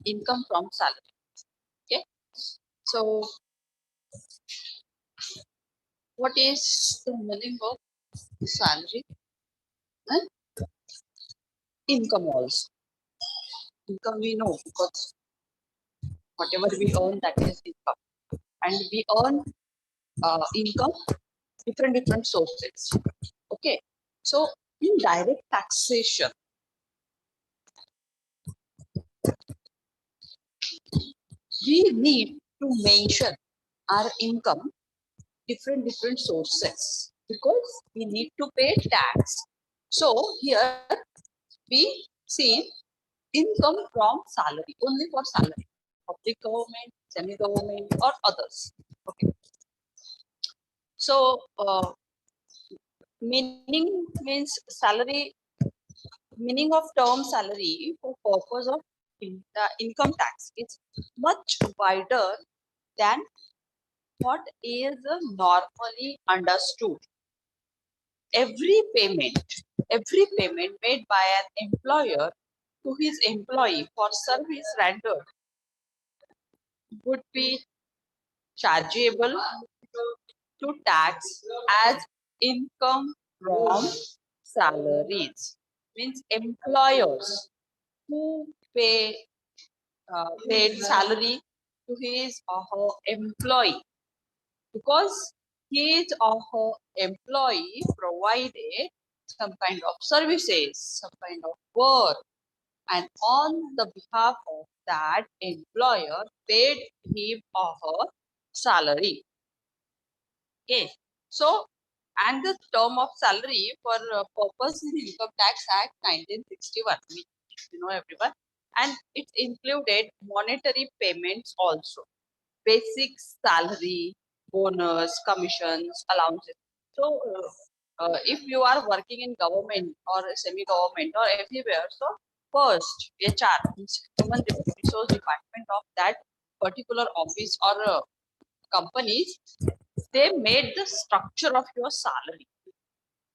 income from salary. Okay, so what is the meaning of salary and income also? Income we know because whatever we earn, that is income, and we earn income different sources. Okay, so in direct taxation, we need to mention our income different sources because we need to pay tax. So here we see income from salary, only for salary, public government, semi-government or others. Okay, so meaning means salary, meaning of term salary for purpose of income tax is much wider than what is normally understood. Every payment, every payment made by an employer to his employee for service rendered would be chargeable to tax as income from salaries. Means employers who paid salary to his or her employee because his or her employee provided some kind of services, some kind of work, and on the behalf of that employer paid him or her salary. Okay, so and the term of salary for purpose in Income Tax Act 1961, which you know everyone, and it included monetary payments also, basic salary, bonus, commissions, allowances. So, if you are working in government or semi-government or everywhere, so first HR, Human Resource Department of that particular office or companies, they made the structure of your salary.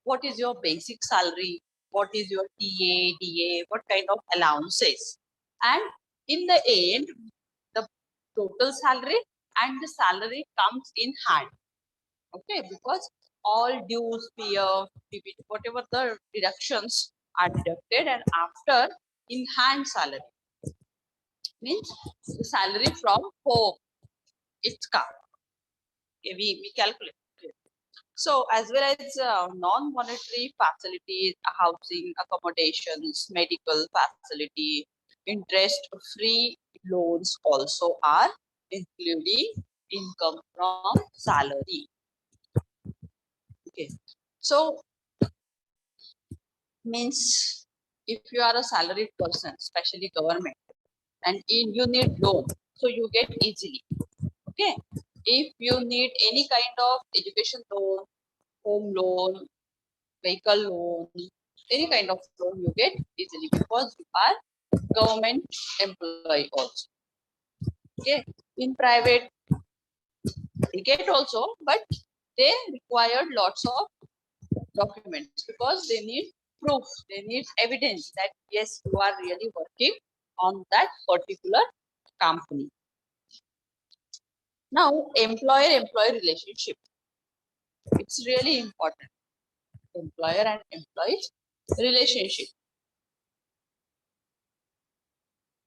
What is your basic salary? What is your TA, DA? What kind of allowances? And in the end, the total salary and the salary comes in hand. Okay, because all dues, PF, whatever the deductions are deducted, and after in hand salary means the salary from home, it's come. Okay, we calculate. So as well as non-monetary facilities, housing, accommodations, medical facility, interest-free loans also are including income from salary. Okay, so means if you are a salaried person, especially government, and you need loan, so you get easily. Okay, if you need any kind of education loan, home loan, vehicle loan, any kind of loan you get easily because you are government employee also. Okay, in private they get also, but they required lots of documents because they need proof, they need evidence that yes, you are really working on that particular company. Now, employer-employee relationship, it's really important. Employer and employee relationship.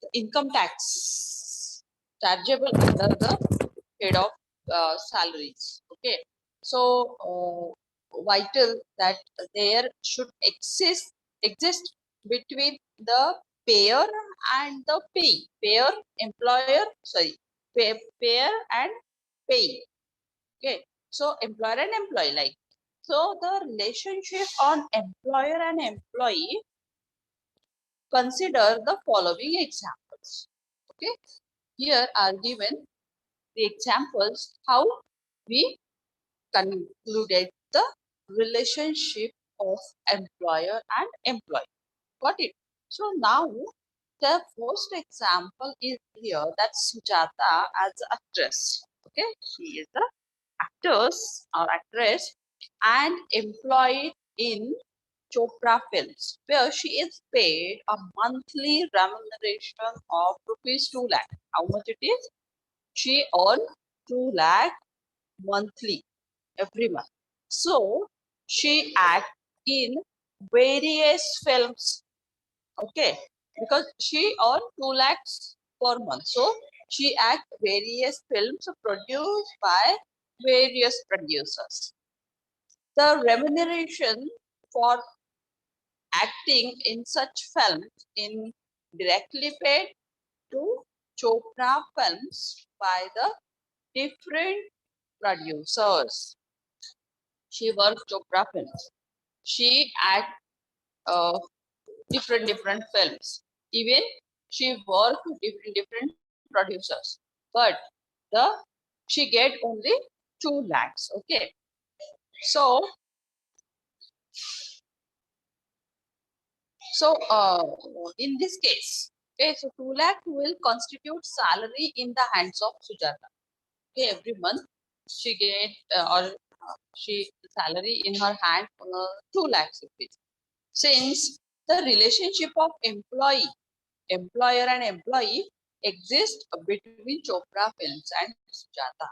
The income tax chargeable under the head of salaries. Okay, so vital that there should exist between the payer and the pay. Payer, employer, sorry, payer and pay. Okay, so employer and employee, like, so the relationship on employer and employee, consider the following examples. Okay, here are given the examples how we concluded the relationship of employer and employee. Got it? So now the first example is here, that's Sujata as actress. Okay, she is the actress or actress and employed in Chopra Films, where she is paid a monthly remuneration of rupees 2 lakh. How much it is? She earned 2 lakh monthly every month. So she acts in various films. Okay, because she earned 2 lakhs per month. So she acts various films produced by various producers. The remuneration for acting in such films in directly paid to Chopra Films by the different producers. She works Chopra Films. She act different films. Even she worked with different producers. But the she get only 2 lakhs. Okay. So in this case, okay, so 2 lakh will constitute salary in the hands of Sujata. Okay, every month she get she salary in her hand 2 lakhs rupees. Since the relationship of employer and employee exists between Chopra Films and Sujata.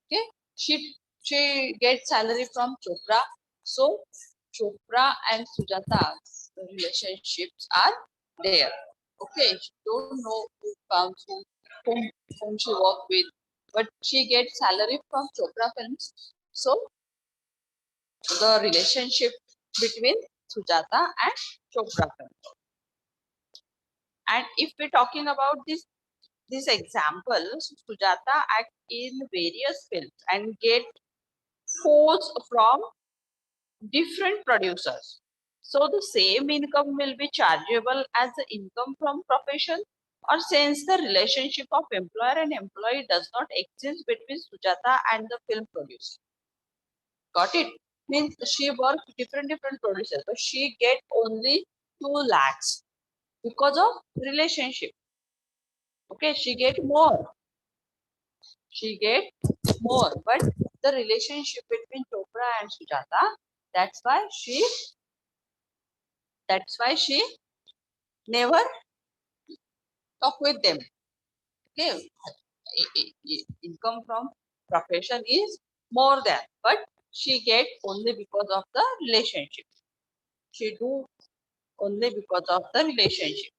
Okay, she gets salary from Chopra, so Chopra and Sujata's relationships are there. Okay, she don't know who comes, whom, whom she work with, but she gets salary from Chopra Films. So the relationship between Sujata and Chopra Films. And if we're talking about this example, Sujata act in various films and get quotes from different producers. So the same income will be chargeable as the income from profession, or since the relationship of employer and employee does not exist between Sujata and the film producer. Got it? Means she works different producers, but she get only 2 lakhs because of relationship. Okay, she get more. She get more, but the relationship between Chopra and Sujata, that's why she that's why she never talk with them. Okay, income from profession is more than, but she get only because of the relationship. She do only because of the relationship.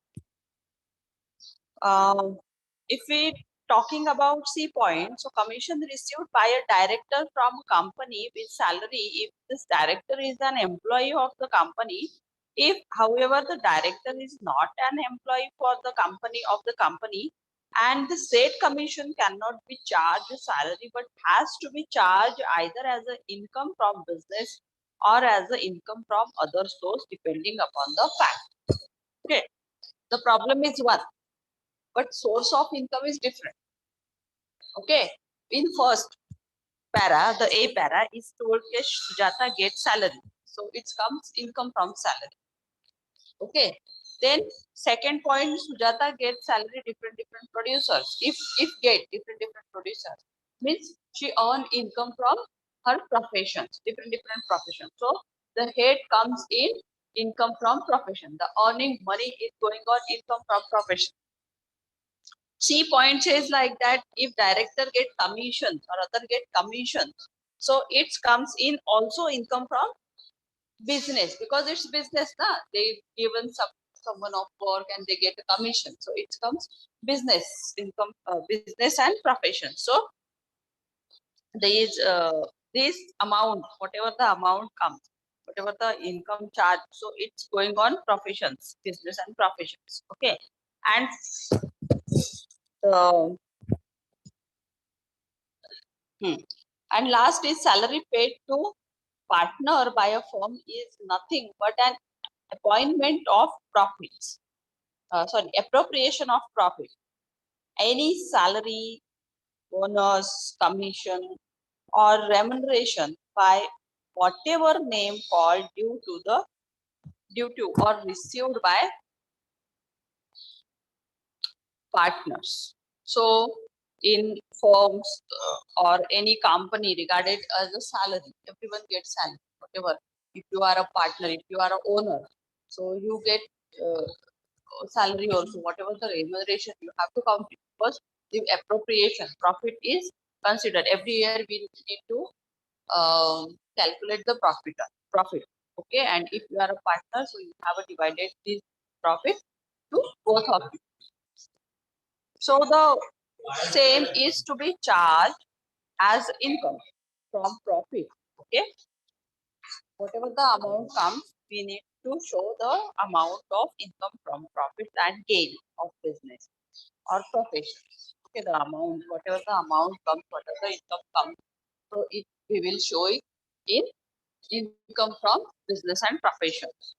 If we talking about C point, so commission received by a director from a company with salary, if this director is an employee of the company, if however the director is not an employee for the company of the company, and the state commission cannot be charged salary but has to be charged either as an income from business or as an income from other source depending upon the fact. Okay, the problem is one, but source of income is different. Okay, in first para, the A para is told that Sujata gets salary, so it comes income from salary. Okay, then second point, Sujata gets salary different producers. If get different producers, means she earn income from her professions, different professions. So the head comes in income from profession. The earning money is going on income from profession. C point says like that if director get commissions or other get commissions, so it comes in also income from business because it's business, na? They given someone of work and they get a commission, so it comes business income, business and profession. So these this amount, whatever the amount comes, whatever the income charge, so it's going on professions, business and professions. Okay, and uh, hmm. And last is salary paid to partner by a firm is nothing but an appointment of profits. Sorry, appropriation of profit. Any salary, bonus, commission, or remuneration by whatever name called due to or received by partners. So in firms or any company regarded as a salary, everyone gets salary, whatever. if you are a partner, if you are a owner, so you get salary also, whatever the remuneration you have to count it. Because the appropriation profit is considered every year. We need to calculate the profit. Okay, and if you are a partner, so you have a divided this profit to both of you. So the same is to be charged as income from profit. Okay, whatever the amount comes, we need to show the amount of income from profit and gain of business or profession. Okay, the amount, whatever the amount comes, whatever the income comes, so it we will show it in income from business and professions.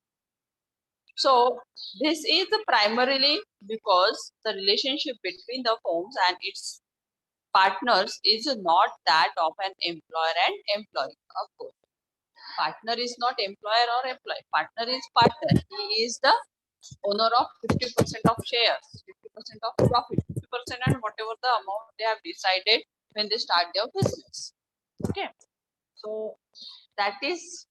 So this is primarily because the relationship between the firms and its partners is not that of an employer and employee. Of course, partner is not employer or employee. Partner is partner. He is the owner of 50% of shares, 50% of profit, 50%, and whatever the amount they have decided when they start their business. Okay, so that is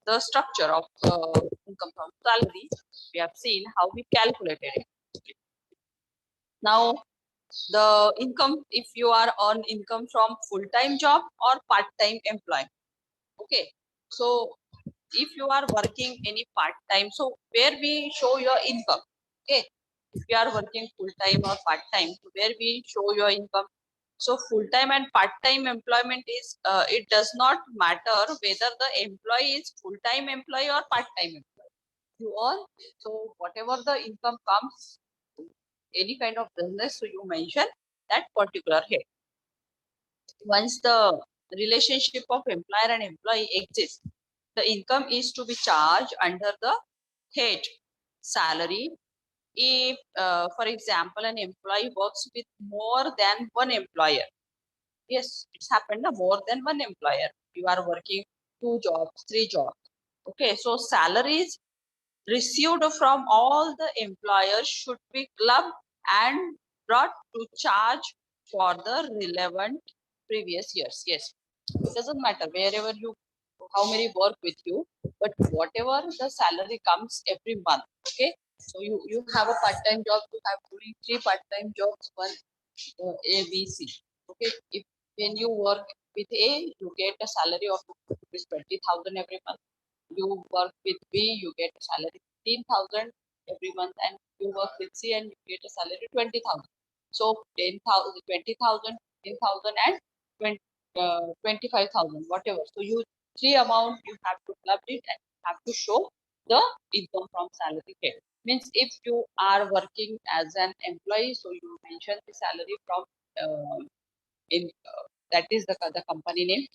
the structure of income from salary. We have seen how we calculated it. Now, the income, if you are on income from full-time job or part-time employment. Okay, so if you are working any part-time, so where we show your income. Okay, if you are working full-time or part-time, so where we show your income. So full-time and part-time employment is, it does not matter whether the employee is full-time employee or part-time employee. You all, so whatever the income comes, any kind of business, so you mention that particular head. Once the relationship of employer and employee exists, the income is to be charged under the head salary. If, for example, an employee works with more than one employer, yes, it's happened more than one employer. You are working 2 jobs, 3 jobs. Okay, so salaries received from all the employers should be clubbed and brought to charge for the relevant previous years. Yes, it doesn't matter wherever you, how many work with you, but whatever the salary comes every month. Okay, so you have a part-time job, you have doing 3 part-time jobs, one A, B, C. Okay, if when you work with A, you get a salary of 20,000 every month. You work with B, you get a salary 15,000 every month, and you work with C and you get a salary 20,000. So 10,000, 20,000, 15,000, and 20, 25,000, whatever. So you three amount you have to club it and have to show the income from salary head. Means if you are working as an employee, so you mention the salary from in that is the company name.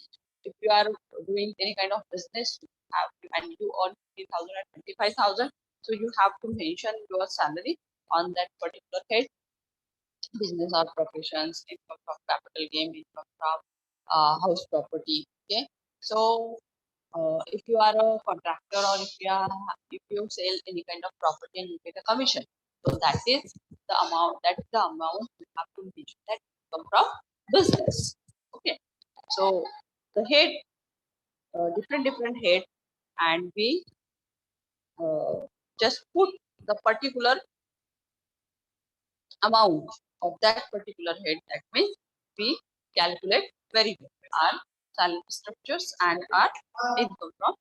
If you are doing any kind of business, you have and you earn 50,000 and 25,000, so you have to mention your salary on that particular head. Business or professions, income from capital gain, income from house property. Okay, so if you are a contractor or if you sell any kind of property and you get a commission, so that is the amount. That's the amount you have to mention that income from business. Okay, so the head, different head, and we just put the particular amount of that particular head. That means we calculate very well our salary structures and our income from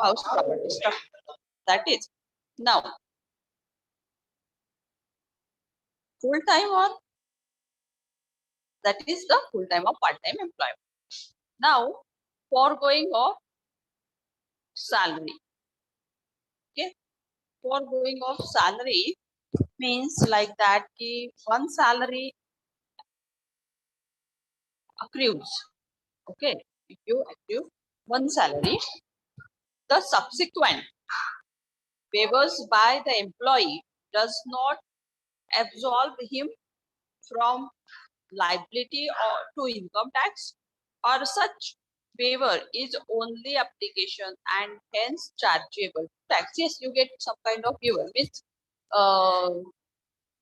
house property structure. That is now full time or that is the full time or part time employment. Now foregoing of salary. Okay, foregoing of salary means like that one salary accrues. Okay, if you accrue one salary, the subsequent waivers by the employee does not absolve him from liability or to income tax, or such waiver is only application and hence chargeable tax. Yes, you get some kind of waiver with uh,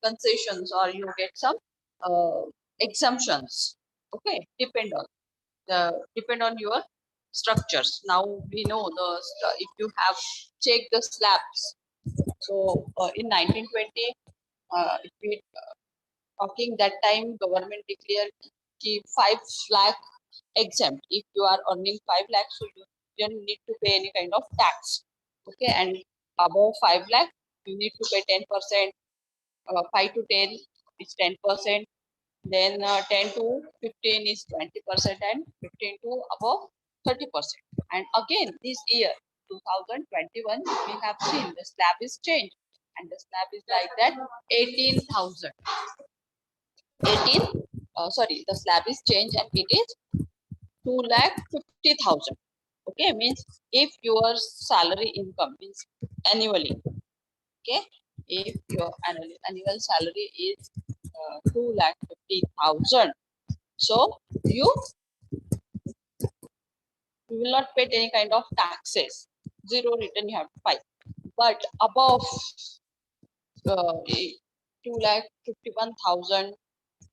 concessions, or you get some uh, exemptions. Okay, depend on your structures. Now we know if you have checked the slabs. So in 1920, if we talking that time, government declared ki 5 lakh exempt. If you are earning 5 lakhs, so you don't need to pay any kind of tax. Okay, and above 5 lakh, you need to pay 10%. 5 to 10 is 10%. Then 10 to 15 is 20%, and 15 to above 30%. And again, this year 2021, we have seen the slab is changed, and the slab is like that 18,000. 18, sorry, the slab is changed and it is 2,50,000. Okay, means if your salary income means annually, okay, if your annual salary is 2,50,000, so you will not pay any kind of taxes. Zero return you have to file. But above 2,51,000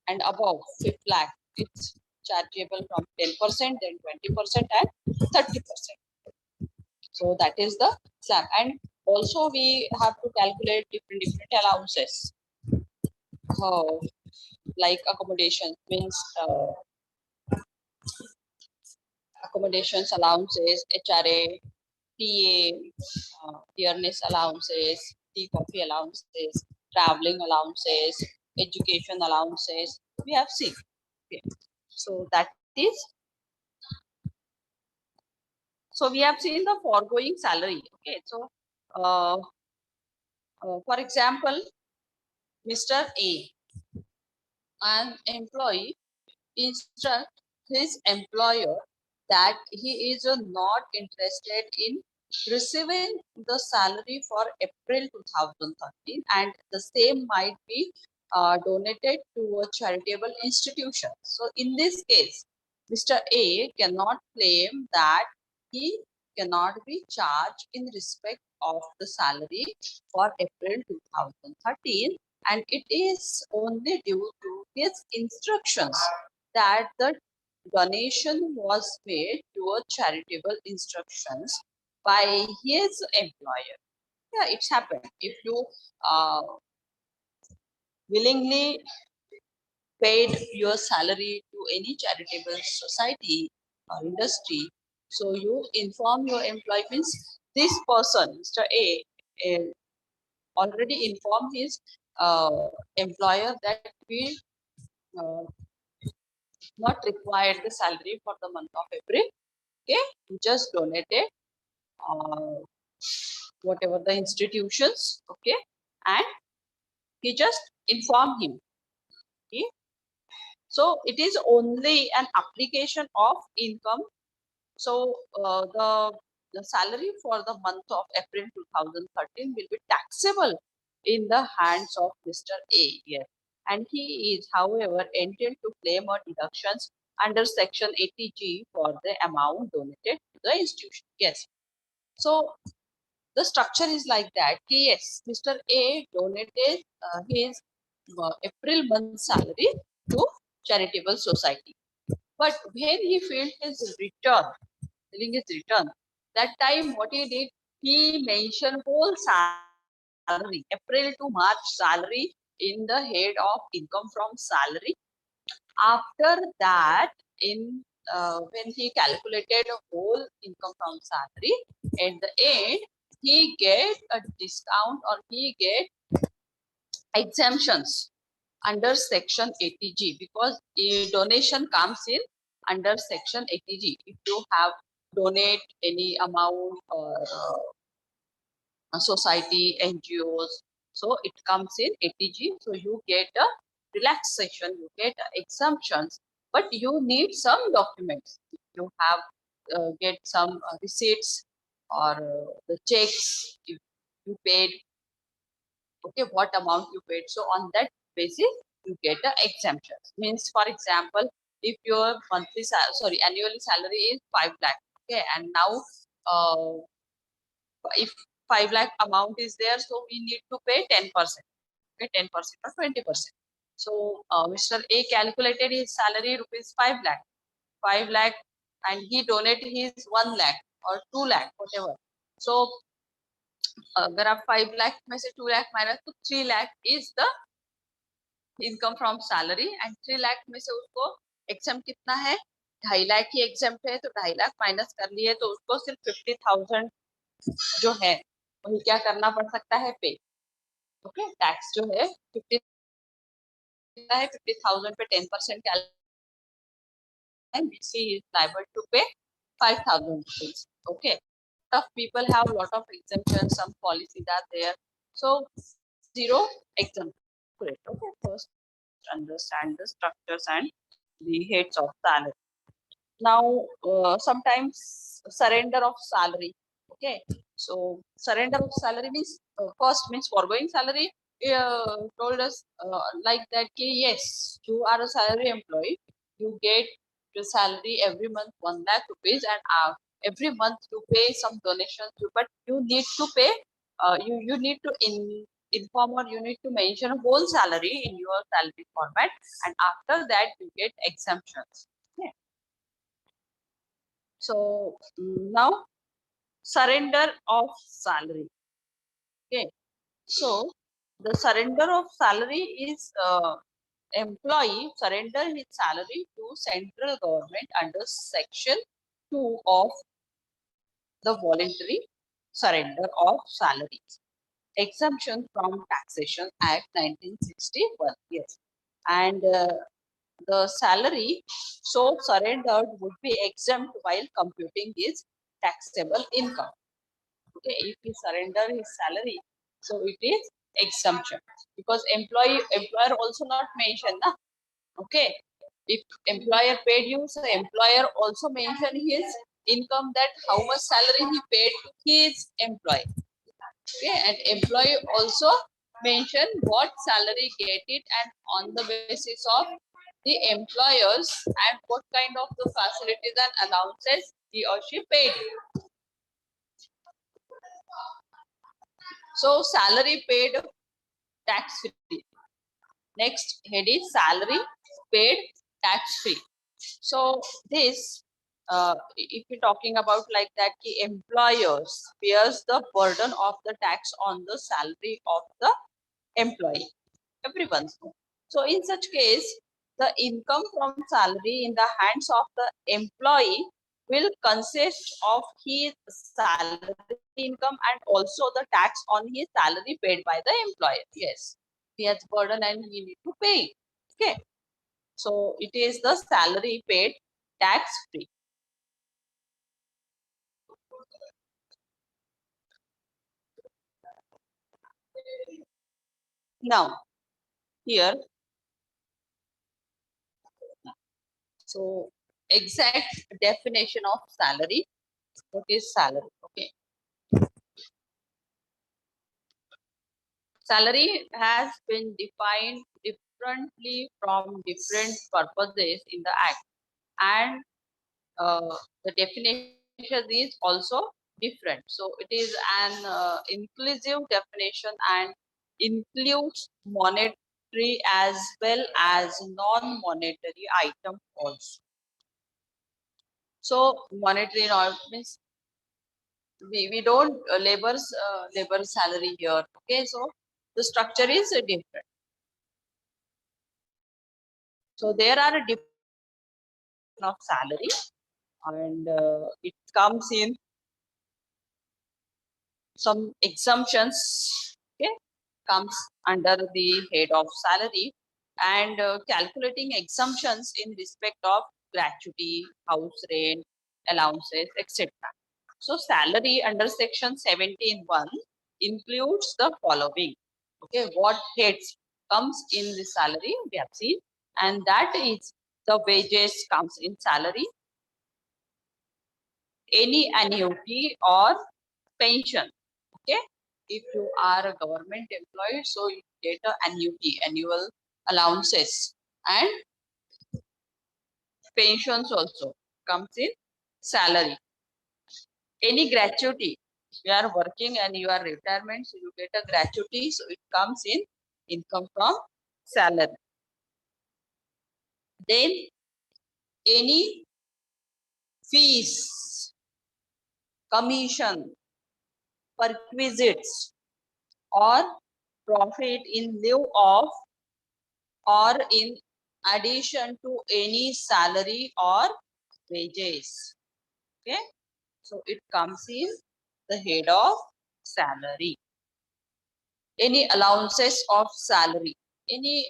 and above 5 lakh, it's chargeable from 10%, then 20%, and 30%. So that is the slab. And also we have to calculate different allowances. Like accommodation means accommodations allowances, HRA, PA, dearness allowances, tea coffee allowances, traveling allowances, education allowances. We have seen. Okay. So that is. So we have seen the foregoing salary. Okay. So for example, Mr. A, an employee, instruct his employer that he is not interested in receiving the salary for April 2013, and the same might be donated to a charitable institution. So in this case, Mr. A cannot claim that he cannot be charged in respect of the salary for April 2013, and it is only due to his instructions that the donation was made to a charitable institutions by his employer. Yeah, it's happened. If you willingly paid your salary to any charitable society or industry, so you inform your employee, means this person, Mr. A, already informed his employer that we uh, not required the salary for the month of April. Okay, he just donated uh, whatever the institutions. Okay, and he just informed him. Okay, so it is only an application of income. So the salary for the month of April 2013 will be taxable in the hands of Mr. A. Yes. And he is, however, entitled to claim or deductions under Section 80G for the amount donated to the institution. Yes. So the structure is like that. Yes, Mr. A donated his April month salary to charitable society. But when he filled his return, filling his return, that time what he did, he mentioned whole salary, April to March salary in the head of income from salary. After that, in when he calculated whole income from salary, at the end, he get a discount or he get exemptions under Section 80G, because a donation comes in under Section 80G. If you have donate any amount or a society, NGOs, so it comes in 80G. So you get a relaxation, you get exemptions, but you need some documents. If you have get some receipts or the checks if you paid, okay, what amount you paid. So on that basis, you get the exemptions. Means, for example, if your annual salary is 5 lakh, okay, and now if 5 lakh amount is there, so we need to pay 10%, okay, 10% or 20%. So Mr. A calculated his salary rupees 5 lakh, 5 lakh and he donate his 1 lakh or 2 lakh, whatever. So अगर आप 5 लाख में से 2 lakh minus तो 3 lakh is the income from salary and 3 lakh में से उसको exempt कितना है, 2.5 लाख ही exempt है, तो 2.5 लाख माइनस कर लिए तो उसको सिर्फ 50,000 जो है वही क्या करना पड़ सकता है, पे. ओके, टैक्स जो है 50 है, 50,000 पे 10% and he is liable to pay 5,000 rupees. Okay, tough people have a lot of exemptions, some policies are there, so zero exemption. Great. Okay, first understand the structures and the heads of salary. Now sometimes surrender of salary. Okay, so surrender of salary means first means foregoing salary told us like that yes, you are a salary employee, you get your salary every month 1 lakh rupees and every month you pay some donations, but you need to pay you need to inform or you need to mention whole salary in your salary format, and after that you get exemptions. Okay. So now surrender of salary. Okay. So the surrender of salary is employee surrender his salary to central government under section 2 of the voluntary surrender of salaries. Exemption from Taxation Act 1961. Yes. And the salary so surrendered would be exempt while computing his taxable income. Okay, if he surrender his salary, so it is exemption because employer also not mentioned na. Okay, if employer paid you, so employer also mention his income, that how much salary he paid to his employee. Okay, and employee also mention what salary get it, and on the basis of the employers and what kind of the facilities and allowances he or she paid. So salary paid tax free. Next head is salary paid tax free. So this, if you're talking about like that, the employers bears the burden of the tax on the salary of the employee. Everyone's know. So in such case, the income from salary in the hands of the employee will consist of his salary income and also the tax on his salary paid by the employer. Yes, he has burden and he need to pay. Okay, so it is the salary paid tax free. Now here, so exact definition of salary. What is salary? Okay, salary has been defined differently from different purposes in the act, and the definition is also different. So it is an inclusive definition and includes monetary as well as non-monetary item also. So monetary means we don't labor salary here. Okay, so the structure is different. So there are a different of salary, and it comes in some exemptions. Okay, comes under the head of salary, and calculating exemptions in respect of gratuity, house rent, allowances, etc. So salary under section 17(1) includes the following. Okay, what heads comes in the salary we have seen, and that is the wages comes in salary, any annuity or pension. Okay, if you are a government employee, so you get an annuity, annual allowances, and pensions also comes in salary. Any gratuity, you are working and you are retirement, so you get a gratuity, so it comes in income from salary. Then any fees, commission, perquisites, or profit in lieu of or in addition to any salary or wages. Okay, so it comes in the head of salary. Any allowances of salary, any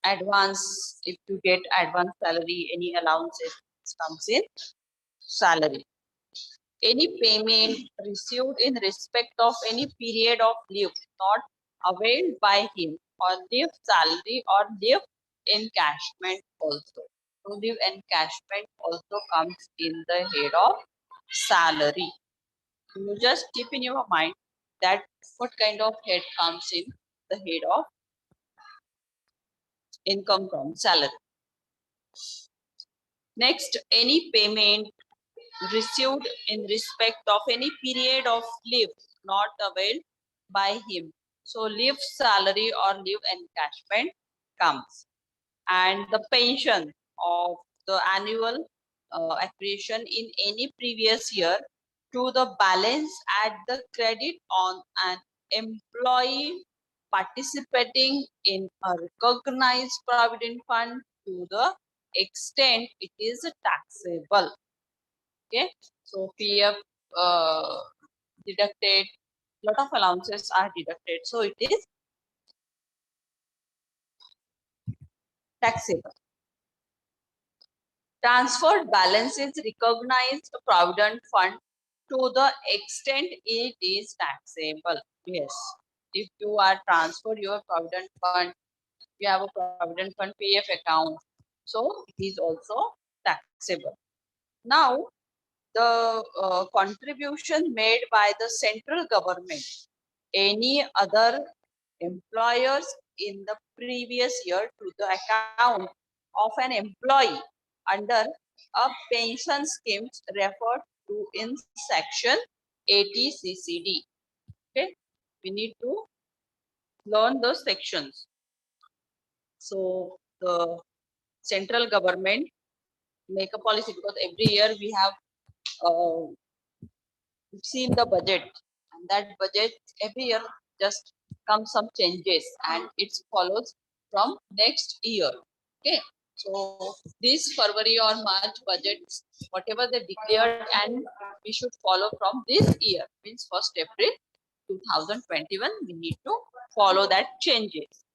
advance, if you get advance salary, any allowances comes in salary. Any payment received in respect of any period of leave not availed by him, or leave salary or leave encashment also. So leave encashment also comes in the head of salary. You just keep in your mind that what kind of head comes in the head of income from salary. Next, any payment received in respect of any period of leave not availed by him. So leave salary or leave encashment comes. And the pension of the annual accretion in any previous year to the balance at the credit on an employee participating in a recognized provident fund to the extent it is taxable. Okay, so PF deducted, lot of allowances are deducted, so it is taxable. Transferred balance is recognized provident fund to the extent it is taxable. Yes, if you are transferred your provident fund, you have a provident fund PF account, so it is also taxable. Now, the contribution made by the central government, any other employers in the previous year to the account of an employee under a pension scheme referred to in section 80 CCD. Okay, we need to learn those sections. So the central government make a policy, because every year we have seen the budget, and that budget every year just comes some changes and it follows from next year. Okay, so this February or March budgets, whatever they declared, and we should follow from this year, means 1st April 2021, we need to follow that changes.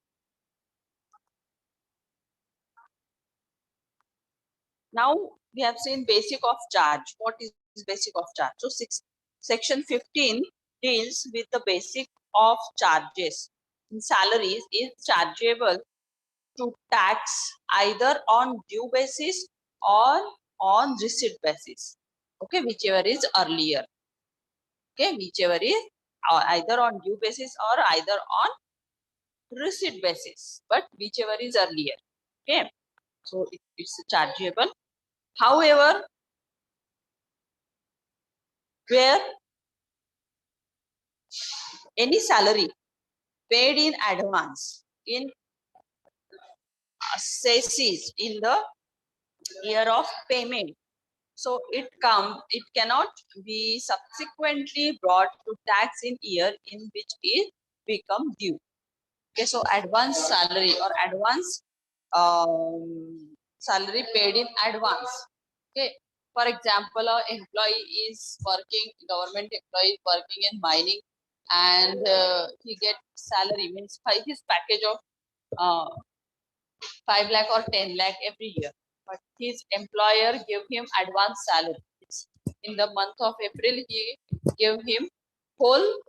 Now we have seen basic of charge. What is basic of charge? So section 15 deals with the basic of charges. Salaries is chargeable to tax either on due basis or on receipt basis. Okay, whichever is earlier. Okay, whichever is either on due basis or either on receipt basis, but whichever is earlier. Okay, so it's chargeable. However, where any salary paid in advance in cesses in the year of payment, so it cannot be subsequently brought to tax in year in which it become due. Okay, so advance salary or advance salary paid in advance. Okay, for example, a employee is working, government employee is working in mining, and he get salary, means his package of 5 lakh or 10 lakh every year, but his employer give him advance salary. In the month of April, he gave him whole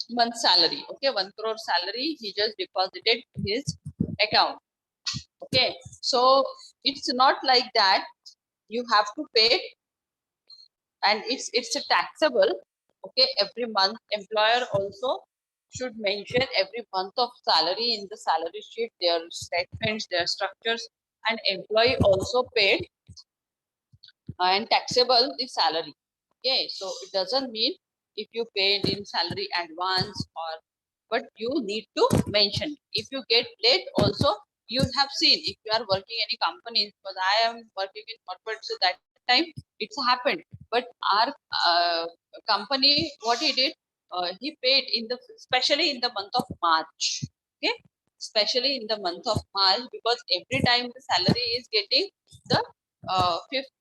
month salary. Okay, 1 crore salary he just deposited his account. Okay, so it's not like that you have to pay, and it's a taxable. Okay, every month employer also should mention every month of salary in the salary sheet, their statements, their structures, and employee also paid and taxable the salary. Okay, so it doesn't mean if you paid in salary advance, or but you need to mention. If you get late also, you have seen if you are working any companies, because I am working in corporate, so that time it's happened. But our company, what he did, he paid in the, especially in the month of March. Okay, especially in the month of March, because every time the salary is getting the fifth,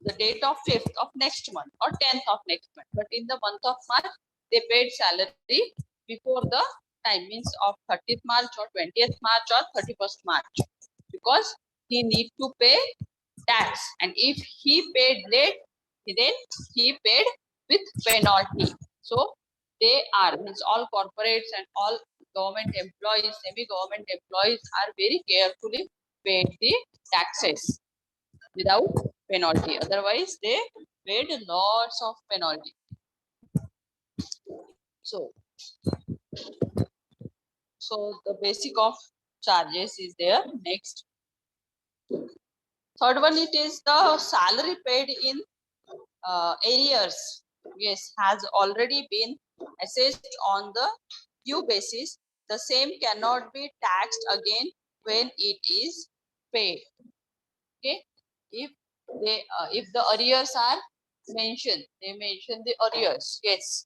the date of 5th of next month or 10th of next month. But in the month of March, they paid salary before the time, means of 30th March or 20th March or 31st March, because he need to pay tax. And if he paid late, then he paid with penalty. So they are, means all corporates and all government employees, semi-government employees are very carefully paid the taxes without penalty. Otherwise, they paid lots of penalty. So, the basic of charges is there. Next, third one, it is the salary paid in arrears. Yes, has already been assessed on the due basis. The same cannot be taxed again when it is paid. Okay, if if the arrears are mentioned, they mention the arrears. Yes,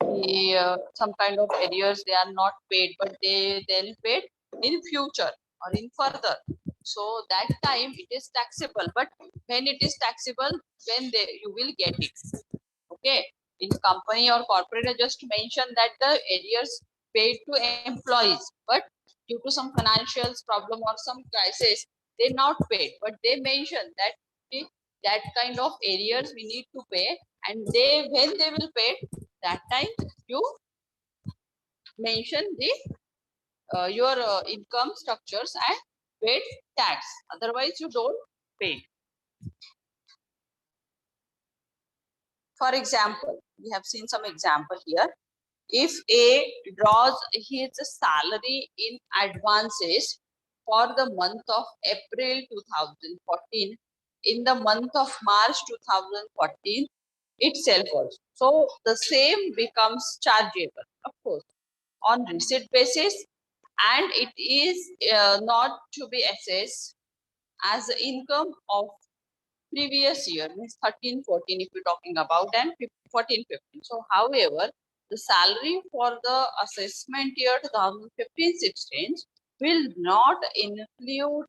the some kind of arrears they are not paid, but they'll paid in future or in further. So that time it is taxable. But when it is taxable, when you will get it. Okay, in company or corporate, I just mentioned that the arrears paid to employees, but due to some financial problem or some crisis, they not paid. But they mention that that kind of arrears we need to pay, and they, when they will pay, that time you mention the your income structures and paid tax. Otherwise, you don't pay. For example, we have seen some example here. If A draws his salary in advances for the month of April 2014, in the month of March 2014 itself also. So the same becomes chargeable, of course, on receipt basis, and it is not to be assessed as income of previous year, means 13 14 if we're talking about, and 14 15. So however, the salary for the assessment year 2015-16 will not include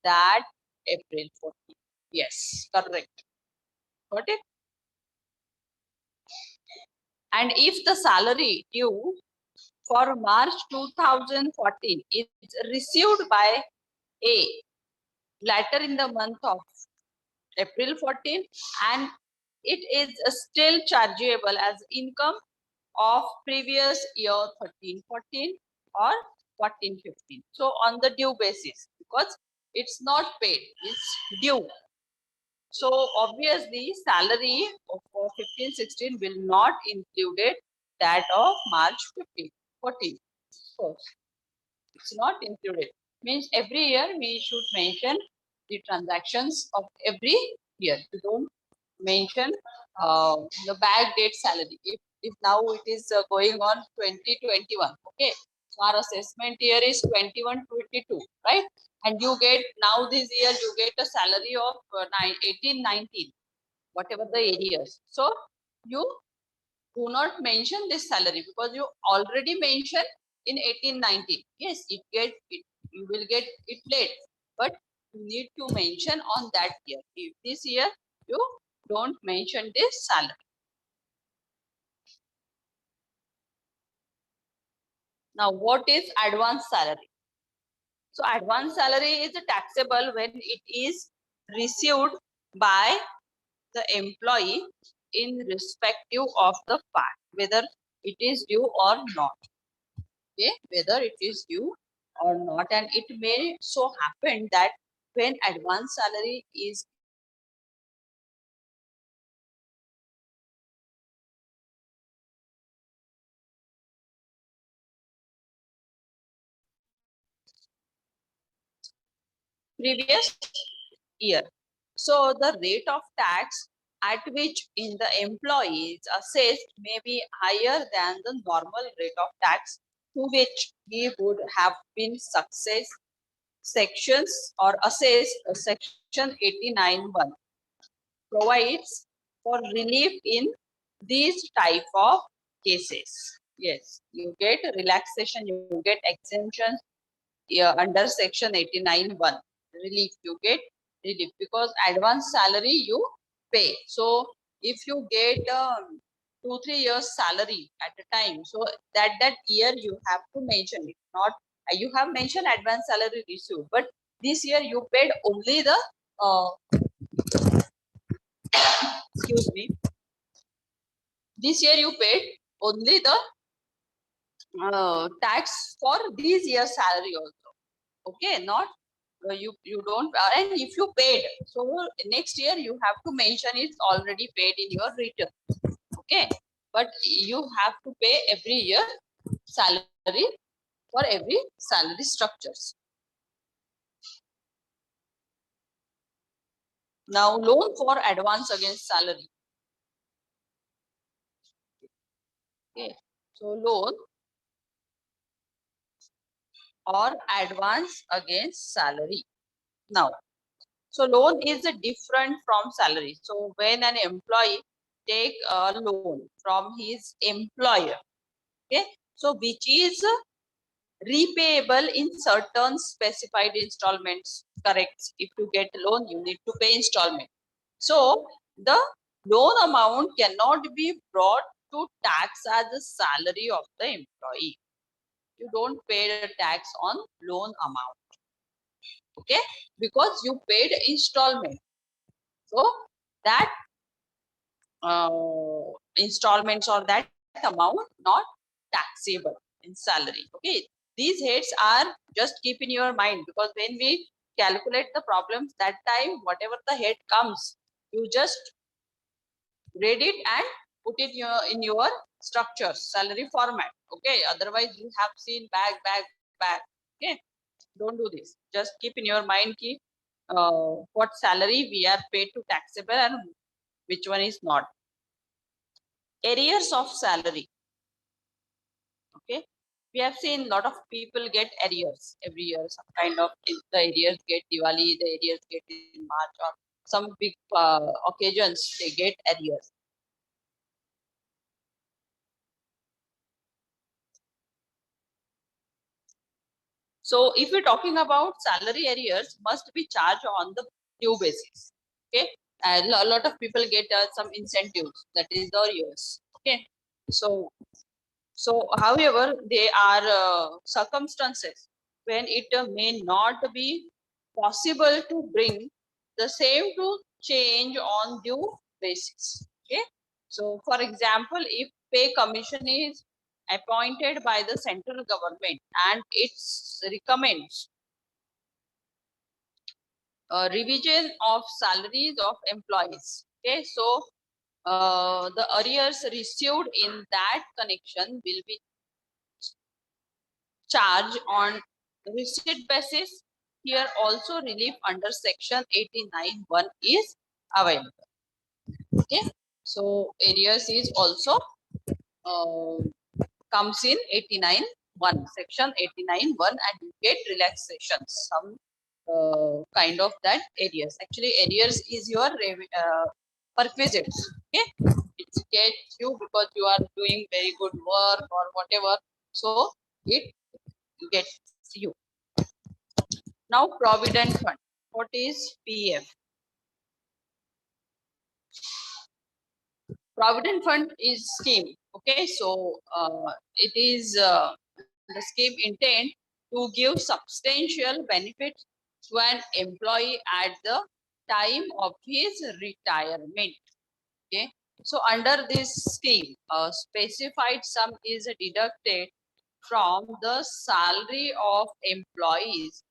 that April 14. Yes, correct. Got it? And if the salary due for March 2014 is received by A later in the month of April 14, and it is still chargeable as income of previous year 13-14 or 14-15. So on the due basis, because it's not paid, it's due. So obviously salary for 15-16 will not include that of March 15-14. So it's not included. Means every year we should mention the transactions of every year. We don't mention the back date salary. If now it is going on 2021, okay. So our assessment year is 21-22, right? And you get now this year you get a salary of 18-19, whatever the areas. So you do not mention this salary because you already mentioned in 18-19. Yes, you will get it late, but you need to mention on that year. If this year you don't mention this salary. Now, what is advance salary? So advance salary is taxable when it is received by the employee in respective of the fact whether it is due or not. Okay, whether it is due or not. And it may so happen that when advance salary is previous year, so the rate of tax at which in the employee is assessed may be higher than the normal rate of tax to which he would have been success sections or assessed. Section 89(1) provides for relief in these type of cases. Yes, you get relaxation, you get exemptions, yeah, under section 89(1). Relief, you get relief because advance salary you pay. So if you get 2-3 years salary at a time, so that year you have to mention it. Not you have mentioned advance salary received, but this year you paid only the uh, excuse me, this year you paid only the tax for this year's salary also. Okay, not you don't, and if you paid, so next year you have to mention it's already paid in your return. Okay, but you have to pay every year salary for every salary structures. Now loan for advance against salary. Okay, so loan or advance against salary. Now, so loan is different from salary. So when an employee take a loan from his employer, okay, so which is repayable in certain specified installments. Correct. If you get a loan, you need to pay installment. So the loan amount cannot be brought to tax as a salary of the employee. You don't pay the tax on loan amount. Okay, because you paid installment. So that installments or that amount not taxable in salary. Okay, these heads are just keep in your mind, because when we calculate the problems, that time whatever the head comes, you just read it and put it in your structure salary format. Okay, otherwise you have seen back. Okay, don't do this. Just keep in your mind ki, what salary we are paid to taxable and which one is not. Arrears of salary. Okay, we have seen a lot of people get arrears every year. Some kind of, if the arrears get Diwali, the arrears get in March, or some big occasions they get arrears. So if we're talking about salary arrears, must be charged on the due basis. Okay, and a lot of people get some incentives, that is the arrears. Okay, so however, there are circumstances when it may not be possible to bring the same to change on due basis. Okay, so for example, if pay commission is appointed by the central government and it recommends revision of salaries of employees. Okay, so the arrears received in that connection will be charged on receipt basis. Here also relief under section 89(1) is available. Okay, so arrears is also uh, comes in 89(1), section 89(1), and you get relaxations, some kind of that arrears. Actually, arrears is your perquisites. Okay, it gets you because you are doing very good work or whatever. So it gets you. Now, provident fund. What is PF? Provident fund is scheme. Okay, so it is the scheme intent to give substantial benefits to an employee at the time of his retirement. Okay, so under this scheme, a specified sum is deducted from the salary of employees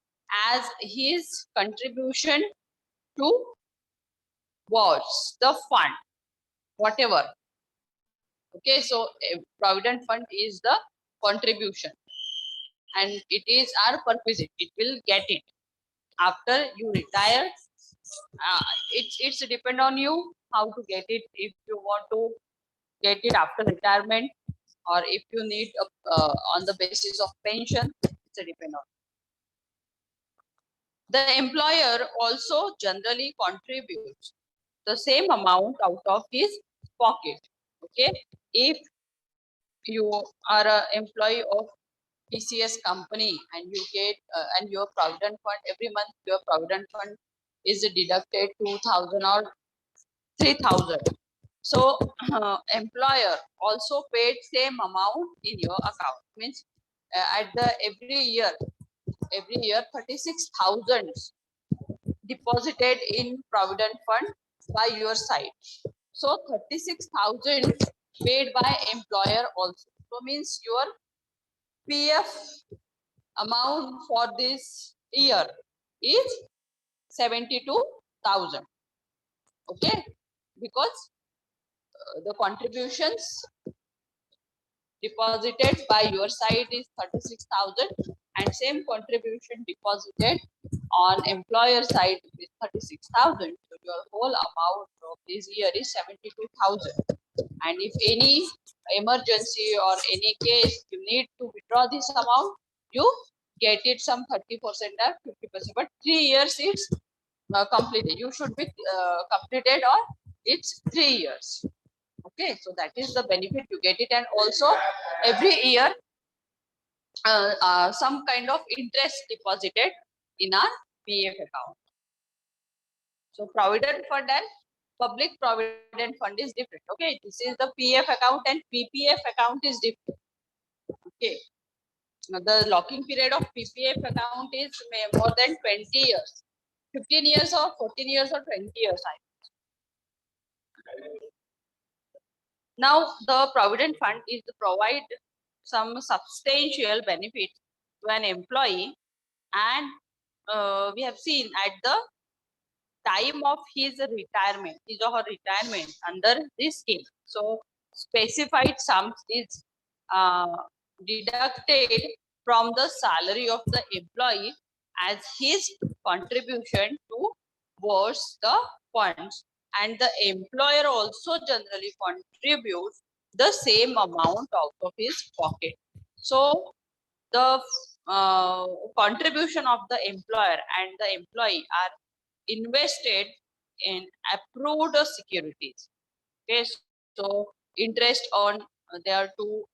as his contribution to was the fund, whatever. Okay, so provident fund is the contribution, and it is our perquisite. It will get it after you retire. It's depend on you how to get it. If you want to get it after retirement, or if you need on the basis of pension, it's a depend on. The employer also generally contributes the same amount out of his pocket. Okay, if you are an employee of PCS company and you get and your provident fund every month, your provident fund is deducted 2,000 or 3,000. So employer also paid same amount in your account. Means at the every year 36,000 deposited in provident fund by your side. So 36,000 paid by employer also. So means your PF amount for this year is 72,000. Okay, because the contributions deposited by your side is 36,000 and same contribution deposited on employer side is 36,000. So your whole amount of this year is 72,000. And if any emergency or any case you need to withdraw this amount, you get it some 30% or 50%. But 3 years it's completed. You should be completed or it's 3 years. Okay, so that is the benefit you get it, and also every year some kind of interest deposited in our PF account. So provident fund and public provident fund is different. Okay, this is the PF account and PPF account is different. Okay, now the locking period of PPF account is more than 20 years, 15 years or 14 years or 20 years. Now the provident fund is to provide some substantial benefit to an employee, and we have seen at the time of his retirement, his or her retirement under this scheme. So specified sums is uh, deducted from the salary of the employee as his contribution towards the funds, and the employer also generally contributes the same amount out of his pocket. So the contribution of the employer and the employee are invested in approved securities. Okay, so interest on their two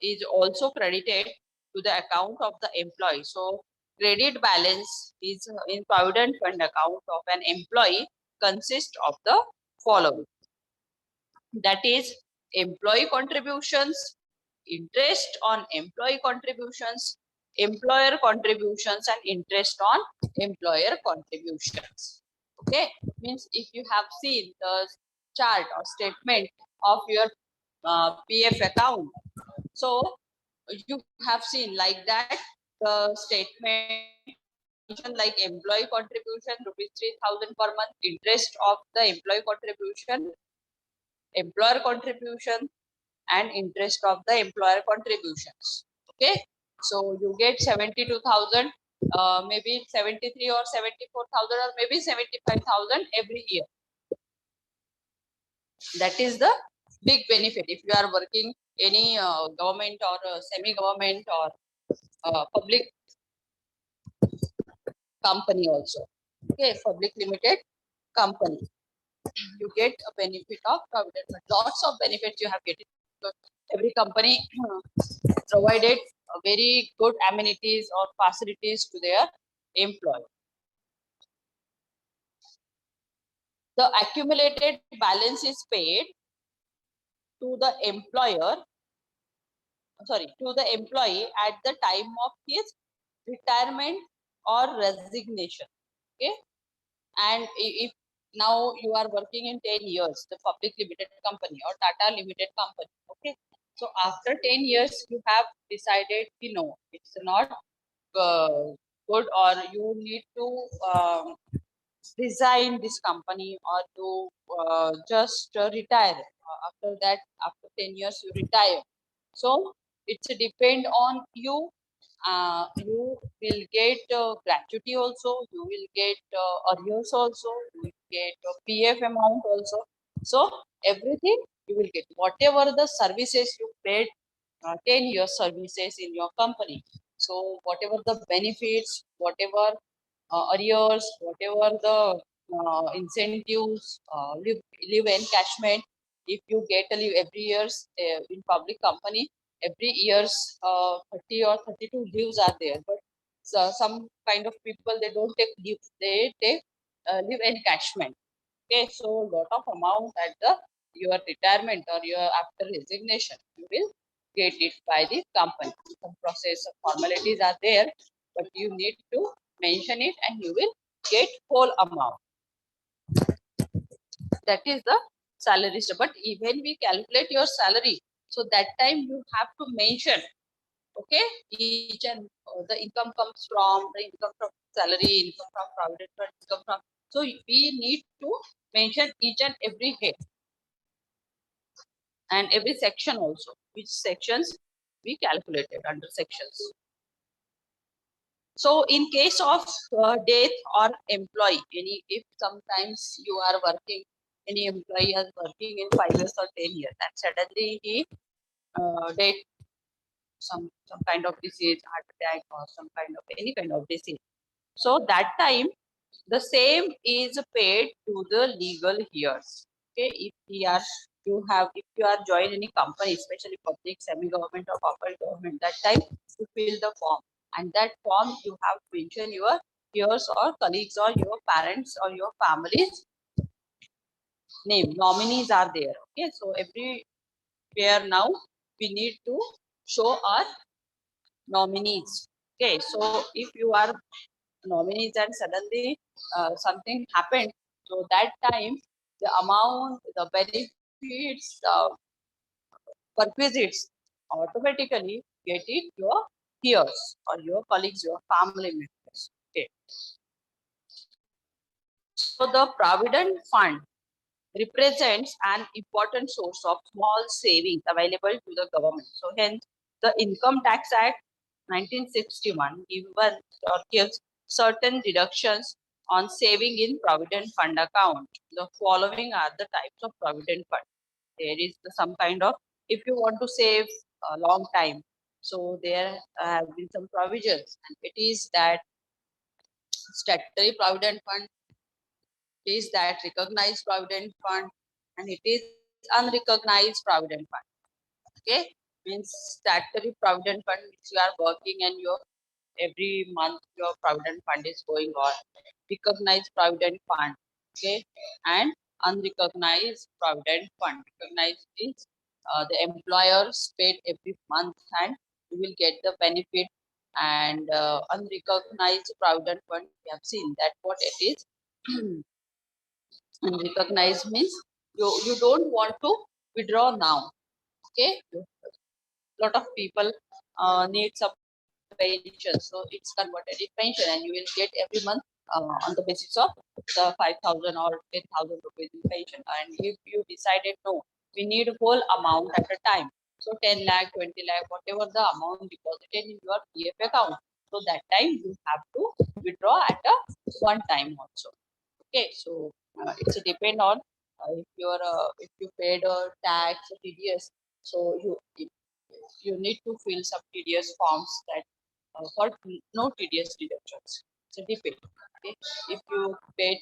is also credited to the account of the employee. So credit balance is in provident fund account of an employee consists of the following. That is employee contributions, interest on employee contributions, employer contributions, and interest on employer contributions. Okay, means if you have seen the chart or statement of your PF account, so you have seen like that the statement like employee contribution rupees 3,000 per month, interest of the employee contribution, employer contribution, and interest of the employer contributions. Okay, so you get 72,000, maybe 73 or 74,000 or maybe 75,000 every year. That is the big benefit if you are working any government or semi-government or public company also. Okay, public limited company, you get a benefit of provident fund. Lots of benefits you have getting. Every company provided very good amenities or facilities to their employee. The accumulated balance is paid to the employer, to the employee at the time of his retirement or resignation. Okay, and if now you are working in 10 years, the public limited company or Tata limited company. Okay, so after 10 years, you have decided, it's not good, or you need to resign this company or to just retire. After that, after 10 years, you retire. So it's a depend on you. You will get gratuity also, you will get arrears also, you will get PF amount also. So everything you will get, whatever the services you paid 10 years services in your company. So whatever the benefits, whatever arrears, whatever the incentives, leave encashment, if you get a leave every years in public company, every years 30 or 32 leaves are there. But some kind of people, they don't take leave, they take leave encashment. Okay, so lot of amount at the your retirement or your after resignation, you will get it by the company. Some process of formalities are there, but you need to mention it and you will get whole amount. That is the salary. But when we calculate your salary, so that time you have to mention, okay, each and the income comes from the income from salary, income from provident fund, income from. So we need to mention each and every head and every section also, which sections we calculated under sections. So in case of death or employee, any if sometimes you are working, any employee is working in 5 years or 10 years, and suddenly he dead, some kind of disease, heart attack, or some kind of any kind of disease. So that time the same is paid to the legal years. Okay, if we are if you are joined any company, especially public, semi-government or corporate government, that time you fill the form, and that form you have to mention your peers or colleagues or your parents or your family's name. Nominees are there. Okay, so everywhere now we need to show our nominees. Okay, so if you are nominees and suddenly something happened, so that time the amount, the benefits, the perquisites automatically get it your peers or your colleagues, your family members. Okay. So the provident fund represents an important source of small savings available to the government. So hence the Income Tax Act 1961 gives certain deductions on saving in provident fund account. The following are the types of provident fund. There is some kind of, if you want to save a long time, so there have been some provisions, and it is that statutory provident fund, is that recognized provident fund, and it is unrecognized provident fund. Okay, means statutory provident fund which you are working and your every month your provident fund is going on. Recognized provident fund, okay, and unrecognized provident fund. Recognized is the employers paid every month and you will get the benefit, and unrecognized provident fund, we have seen that what it is. Unrecognized means you don't want to withdraw now. Okay, lot of people need some pension, so it's converted in pension and you will get every month on the basis of the 5,000 or 10,000 rupees in pension. And if you decided no, we need whole amount at a time, so 10 lakh, 20 lakh, whatever the amount deposited in your PF account, so that time you have to withdraw at a one time also. Okay, so it's depend on if you paid tax or TDS, so you need to fill some TDS forms that for no TDS deductions. So depend. Okay, if you paid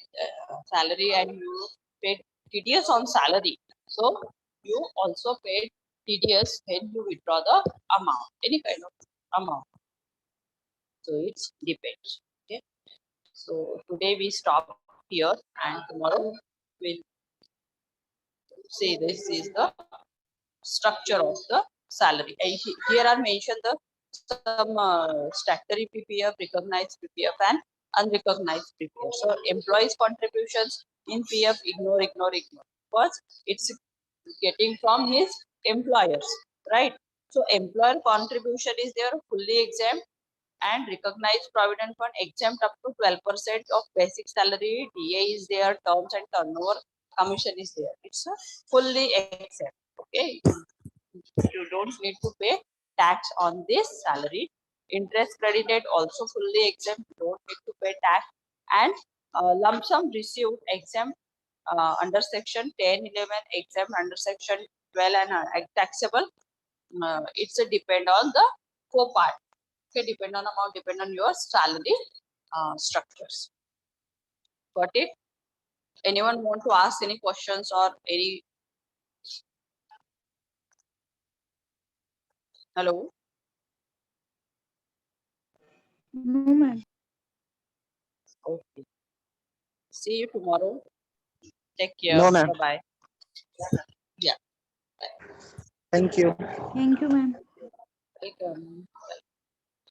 salary and you paid TDS on salary, so you also paid TDS when you withdraw the amount, any kind of amount. So it's depends. Okay, so today we stop here, and tomorrow we'll see this is the structure of the salary. And here are mentioned the some statutory PPF, recognized PPF, and unrecognized PPF. So employees' contributions in PF, ignore, because it's getting from his employers, right? So employer contribution is there fully exempt, and recognized provident fund exempt up to 12% of basic salary. DA is there, terms and turnover commission is there. It's a fully exempt. Okay, you don't need to pay tax on this salary. Interest credited also fully exempt. You don't need to pay tax, and lump sum received exempt under section 10, 11, exempt under section 12, and taxable it's a depend on the co-part. Okay, depend on amount, depend on your salary structures. Got it? Anyone want to ask any questions or any? Hello? No, ma'am. Okay. See you tomorrow. Take care. No, ma'am. Bye-bye. Yeah. Thank you. Thank you, ma'am. Welcome.